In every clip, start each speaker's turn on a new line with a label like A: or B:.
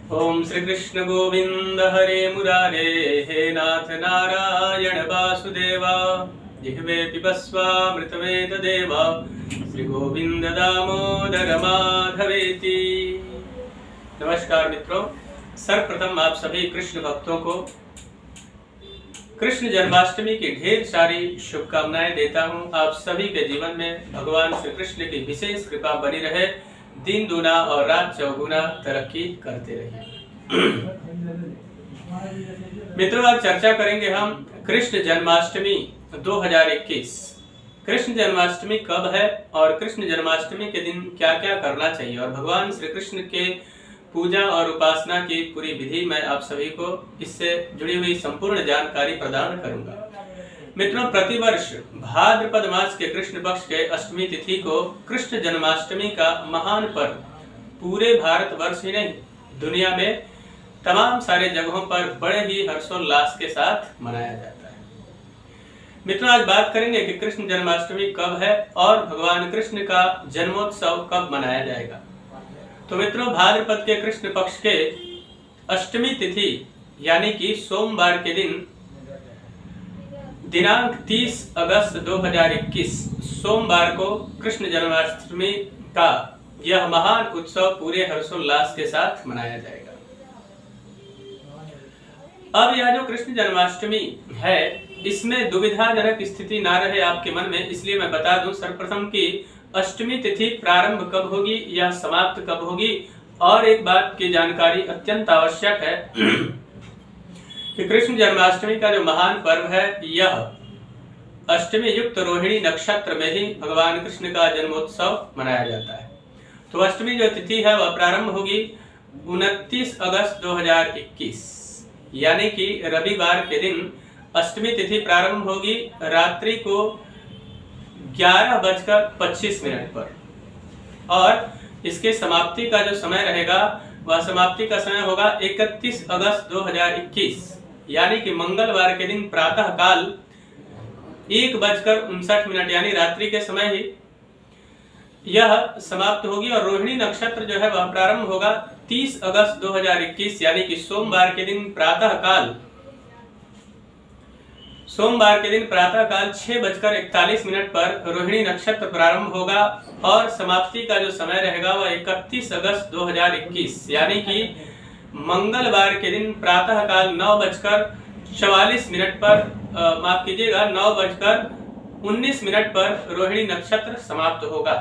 A: ओम श्री कृष्ण गोविंद हरे मुरारे, हे नाथ नारायण वासुदेवा, जिह्वे पिबस्वामृतमेत देवा, श्री गोविंद दामोदर माधवेति। नमस्कार मित्रों, सर्वप्रथम आप सभी कृष्ण भक्तों को कृष्ण जन्माष्टमी की ढेर सारी शुभकामनाएं देता हूं। आप सभी के जीवन में भगवान श्री कृष्ण की विशेष कृपा बनी रहे, दिन दूना और रात चौगुना तरक्की करते रहिए। मित्रों, आज चर्चा करेंगे हम कृष्ण जन्माष्टमी 2021। कृष्ण जन्माष्टमी कब है और कृष्ण जन्माष्टमी के दिन क्या क्या करना चाहिए, और भगवान श्री कृष्ण के पूजा और उपासना की पूरी विधि मैं आप सभी को इससे जुड़ी हुई संपूर्ण जानकारी प्रदान करूंगा। मित्रों, प्रतिवर्ष भाद्रपद मास के कृष्ण पक्ष के अष्टमी तिथि को कृष्ण जन्माष्टमी का महान पर्व पूरे भारतवर्ष ही नहीं, दुनिया में तमाम सारे जगहों पर बड़े ही हर्षोल्लास के साथ मनाया जाता है। मित्रों, आज बात करेंगे कि कृष्ण जन्माष्टमी कब है और भगवान कृष्ण का जन्मोत्सव कब मनाया जाएगा। तो मित्रों, भाद्रपद के कृष्ण पक्ष के अष्टमी तिथि यानी कि सोमवार के दिन दिनांक 30 अगस्त 2021 सोमवार को कृष्ण जन्माष्टमी का यह महान उत्सव पूरे हर्षोल्लास के साथ मनाया जाएगा। अब यह जो कृष्ण जन्माष्टमी है, इसमें दुविधाजनक स्थिति ना रहे आपके मन में, इसलिए मैं बता दूं सर्वप्रथम कि अष्टमी तिथि प्रारंभ कब होगी या समाप्त कब होगी। और एक बात की जानकारी अत्यंत आवश्यक है कि कृष्ण जन्माष्टमी का जो महान पर्व है, यह अष्टमी युक्त रोहिणी नक्षत्र में ही भगवान कृष्ण का जन्मोत्सव मनाया जाता है। तो अष्टमी जो तिथि है वह प्रारंभ होगी 29 अगस्त 2021 यानी कि रविवार के दिन अष्टमी तिथि प्रारंभ होगी रात्रि को 11:25 पर, और इसके समाप्ति का जो समय रहेगा वह समाप्ति का समय होगा 31 अगस्त 2021 यानी कि मंगलवार के दिन प्रातः काल 1:59 यानी रात्रि के समय ही यह समाप्त होगी। और रोहिणी नक्षत्र जो है वह प्रारंभ होगा 30 अगस्त 2021 यानी कि सोमवार के दिन प्रातः काल 6:41 पर रोहिणी नक्षत्र प्रारंभ होगा और समाप्ति का जो समय रहेगा वह 31 अगस्त 2021 यानी कि मंगलवार के दिन प्रातः काल 9:44 पर माफ कीजिएगा 9:19 पर रोहिणी नक्षत्र समाप्त होगा।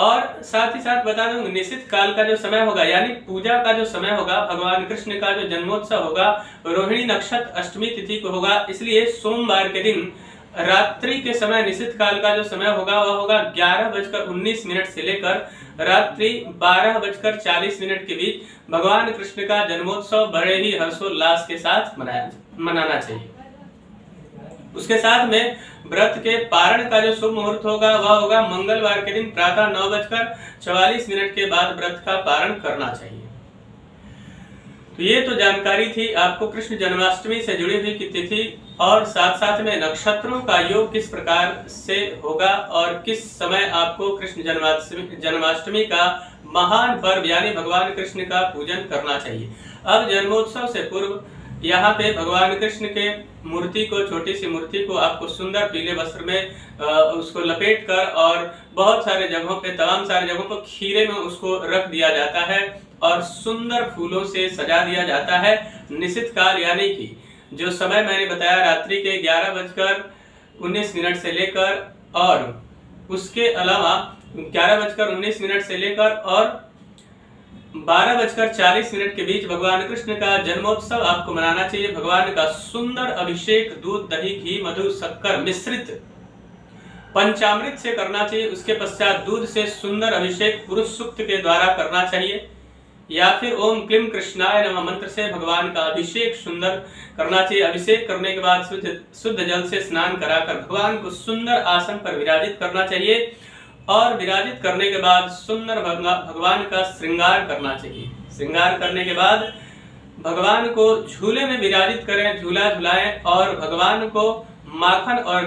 A: और साथ ही साथ बता दूं, निश्चित काल का जो समय होगा यानी पूजा का जो समय होगा, भगवान कृष्ण का जो जन्मोत्सव होगा रोहिणी नक्षत्र अष्टमी तिथि को होगा, इसलिए सोमवार के दिन रात्रि के समय निश्चित काल का जो समय होगा वह होगा 11:19 से लेकर रात्रि 12:40 के बीच भगवान कृष्ण का जन्मोत्सव बड़े ही हर्षोल्लास के साथ मनाना चाहिए। उसके साथ में व्रत के पारण का जो शुभ मुहूर्त होगा वह होगा मंगलवार के दिन प्रातः 9:44 के बाद व्रत का पारण करना चाहिए। तो ये तो जानकारी थी आपको कृष्ण जन्माष्टमी से जुड़ी हुई की तिथि और साथ साथ में नक्षत्रों का योग किस प्रकार से होगा और किस समय आपको कृष्ण जन्माष्टमी का महान पर्व यानी भगवान कृष्ण का पूजन करना चाहिए। अब जन्मोत्सव से पूर्व यहाँ पे भगवान कृष्ण के मूर्ति को, छोटी सी मूर्ति को आपको सुंदर पीले वस्त्र में उसको लपेट कर और बहुत सारे जगहों पे, तमाम सारे जगहों पर खीरे में उसको रख दिया जाता है और सुंदर फूलों से सजा दिया जाता है। निश्चित काल यानी कि जो समय मैंने बताया रात्रि के 11:19 से लेकर और उसके अलावा 11:19 से लेकर और 12:40 के बीच भगवान कृष्ण का जन्मोत्सव आपको मनाना चाहिए। भगवान का सुंदर अभिषेक दूध, दही, घी, मधु, शक्कर मिश्रित पंचामृत से करना चाहिए। उसके पश्चात दूध से सुंदर अभिषेक पुरुष सूक्त के द्वारा करना चाहिए या फिर ओम क्लीम कृष्णाय नमः मंत्र से भगवान का अभिषेक सुंदर करना चाहिए। अभिषेक करने के बाद शुद्ध जल से स्नान कराकर भगवान को सुंदर आसन पर विराजित करना चाहिए और विराजित करने के बाद सुंदर भगवान का श्रृंगार करना चाहिए। श्रृंगार करने के बाद भगवान को झूले में विराजित करें, झूला झुलाएं और भगवान को माखन और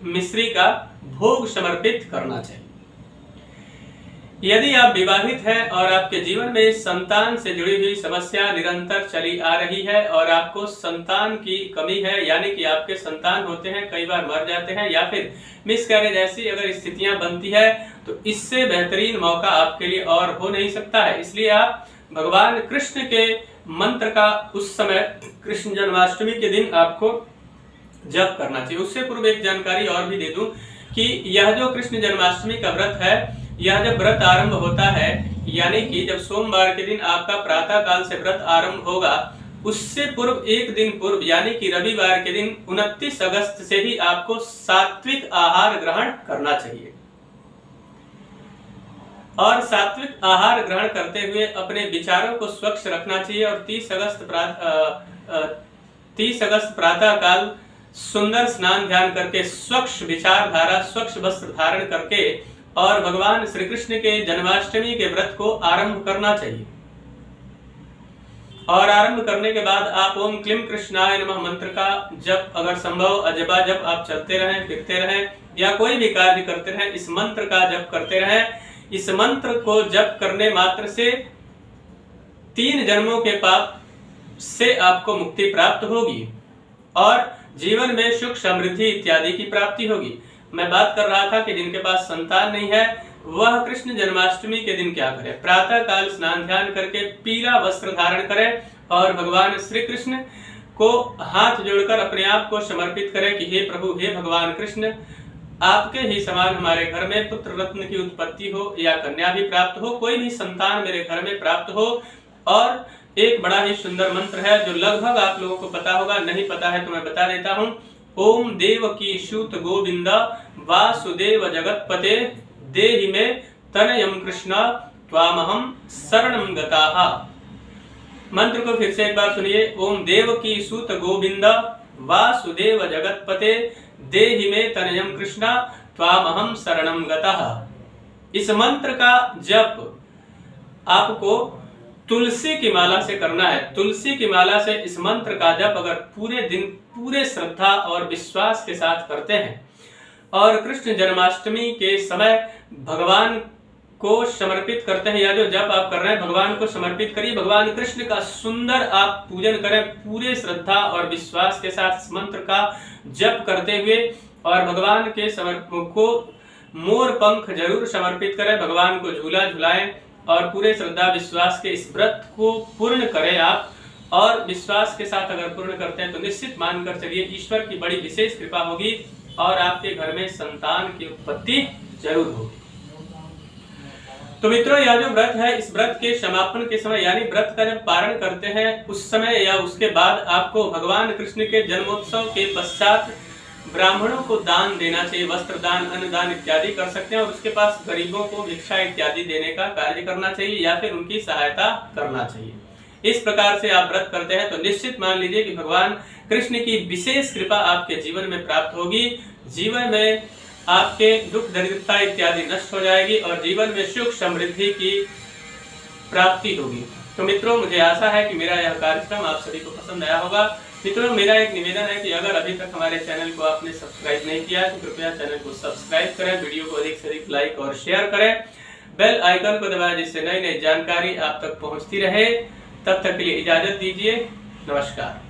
A: मिश्री का भोग समर्पित करना चाहिए। यदि आप विवाहित हैं और आपके जीवन में संतान से जुड़ी हुई समस्या निरंतर चली आ रही है और आपको संतान की कमी है, यानी कि आपके संतान होते हैं कई बार मर जाते हैं या फिर मिसकैरेज ऐसी अगर स्थितियां बनती है, तो इससे बेहतरीन मौका आपके लिए और हो नहीं सकता है। इसलिए आप भगवान कृष्ण के मंत्र का उस समय कृष्ण जन्माष्टमी के दिन आपको जप करना चाहिए। उससे पूर्व एक जानकारी और भी दे दूं कि यह जो कृष्ण जन्माष्टमी का व्रत है, यह जब व्रत आरंभ होता है, यानी कि जब सोमवार के दिन आपका प्रातः काल से व्रत आरंभ होगा, उससे पूर्व एक दिन पूर्व यानी कि रविवार के दिन 29 अगस्त से ही आपको सात्विक आहार ग्रहण करना चाहिए। और सात्विक आहार ग्रहण करते हुए अपने विचारों को स्वच्छ रखना चाहिए और 30 अगस्त प्रातः काल सुंदर स्नान ध्यान करके स्वच्छ विचारधारा, स्वच्छ वस्त्र धारण करके और भगवान श्री कृष्ण के जन्माष्टमी के व्रत को आरंभ करना चाहिए। और आरंभ करने के बाद आप ओम क्लीम कृष्णाय नमः मंत्र का जप अगर संभव अजबा जब आप चलते रहें, फिरते रहें या कोई भी कार्य करते रहें, इस मंत्र का जप करते रहें। इस मंत्र को जप करने मात्र से 3 जन्मों के पाप से आपको मुक्ति प्राप्त होगी और जीवन में सुख समृद्धि इत्यादि की प्राप्ति होगी। मैं बात कर रहा था कि जिनके पास संतान नहीं है वह कृष्ण जन्माष्टमी के दिन क्या करें, प्रातः काल स्नान ध्यान करके पीला वस्त्र धारण करें और भगवान श्री कृष्ण को हाथ जोड़कर अपने आप को समर्पित करें कि हे प्रभु, हे भगवान कृष्ण, आपके ही समान हमारे घर में पुत्र रत्न की उत्पत्ति हो या कन्या भी प्राप्त हो, कोई भी संतान मेरे घर में प्राप्त हो। और एक बड़ा ही सुंदर मंत्र है जो लगभग आप लोगों को पता होगा, नहीं पता है तो मैं बता देता हूँ। ओम देवकी सूत गोविंद वासुदेव जगतपते देहि मे तनयम कृष्ण त्वामहं शरणं गताः। मंत्र को फिर से एक बार सुनिए। ओम देवकी सूत गोविंद वासुदेव जगतपते देहि मे तनयम कृष्ण त्वामहं शरणं गताः। इस मंत्र का जप आपको तुलसी की माला से करना है। तुलसी की माला से इस मंत्र का जप अगर पूरे दिन पूरे श्रद्धा और विश्वास के साथ करते हैं और कृष्ण जन्माष्टमी के समय भगवान को समर्पित करते हैं, या जो जप आप कर रहे हैं भगवान को समर्पित करिए, भगवान कृष्ण का सुंदर आप पूजन करें पूरे श्रद्धा और विश्वास के साथ इस मंत्र का जप करते हुए और भगवान के को मोर पंख जरूर समर्पित करें, भगवान को झूला झुलाएं और पूरे श्रद्धा विश्वास के इस व्रत को पूर्ण करें आप। और विश्वास के साथ अगर पूर्ण करते हैं तो निश्चित मानकर चलिए ईश्वर की बड़ी विशेष कृपा होगी और आपके घर में संतान की उत्पत्ति जरूर होगी। तो मित्रों, यह जो व्रत है, इस व्रत के समापन के समय यानी व्रत का जब पारण करते हैं उस समय या उसके बाद आपको भगवान कृष्ण के जन्मोत्सव के पश्चात ब्राह्मणों को दान देना चाहिए, वस्त्र दान, अन्न दान इत्यादि कर सकते हैं और उसके पास गरीबों को भिक्षा इत्यादि देने का कार्य करना चाहिए या फिर उनकी सहायता करना चाहिए। इस प्रकार से आप व्रत करते हैं तो निश्चित मान लीजिए कि भगवान कृष्ण की विशेष कृपा आपके जीवन में प्राप्त होगी, जीवन में आपके दुख दरिद्रता इत्यादि नष्ट हो जाएगी और जीवन में सुख समृद्धि की प्राप्ति होगी। तो मित्रों, मुझे आशा है कि मेरा यह कार्यक्रम आप सभी को पसंद आया होगा। मित्रों, मेरा एक निवेदन है कि अगर अभी तक हमारे चैनल को आपने सब्सक्राइब नहीं किया है तो कृपया चैनल को सब्सक्राइब करें, वीडियो को अधिक से अधिक लाइक और शेयर करें, बेल आइकन को दबाएं जिससे नई नई जानकारी आप तक पहुंचती रहे। तब तक के लिए इजाजत दीजिए। नमस्कार।